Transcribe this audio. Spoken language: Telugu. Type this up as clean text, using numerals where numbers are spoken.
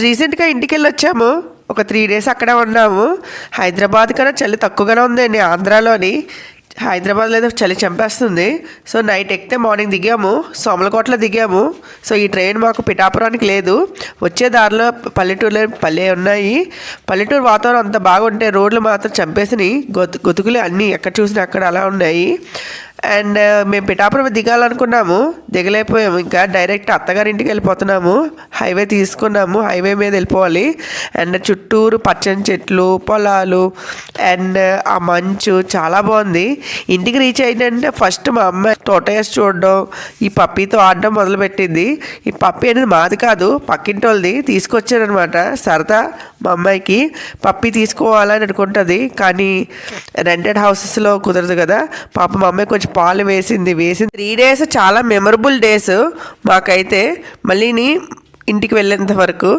రీసెంట్గా ఇంటికి వెళ్ళి వచ్చాము. ఒక 3 డేస్ అక్కడే ఉన్నాము. హైదరాబాద్ కన్నా చలి తక్కువగానే ఉందండి ఆంధ్రాలోని. హైదరాబాద్లో అయితే చలి చంపేస్తుంది. సో నైట్ ఎక్కితే మార్నింగ్ దిగాము, సోమలకోటలో దిగాము. సో ఈ ట్రైన్ మాకు పిఠాపురానికి లేదు. వచ్చే దారిలో పల్లె ఉన్నాయి. పల్లెటూరు వాతావరణం అంత బాగుంటే రోడ్లు మాత్రం చంపేసినాయి. గొతుకులు అన్నీ ఎక్కడ చూసినా అక్కడ అలా ఉన్నాయి. అండ్ మేము పిఠాపురం దిగాలనుకున్నాము, దిగలేకపోయాము. ఇంకా డైరెక్ట్ అత్తగారింటికి వెళ్ళిపోతున్నాము. హైవే తీసుకున్నాము, హైవే మీద వెళ్ళిపోవాలి. అండ్ చుట్టూరు పచ్చని చెట్లు, పొలాలు అండ్ ఆ మంచు చాలా బాగుంది. ఇంటికి రీచ్ అయిందంటే ఫస్ట్ మా అమ్మాయి టోటయస్ చూడడం, ఈ పప్పీతో ఆడడం మొదలుపెట్టింది. ఈ పప్పీ అనేది మాది కాదు, పక్కింటి వాళ్ళది. తీసుకొచ్చారనమాట సరదా. మా అమ్మాయికి పప్పీ తీసుకోవాలని అనుకుంటుంది, కానీ రెంటెడ్ హౌసెస్లో కుదరదు కదా. పాప మా అమ్మాయి కొంచెం పాలు వేసింది. 3 డేస్ చాలా మెమరబుల్ డేస్ మాకైతే, మళ్ళీని ఇంటికి వెళ్ళేంత వరకు.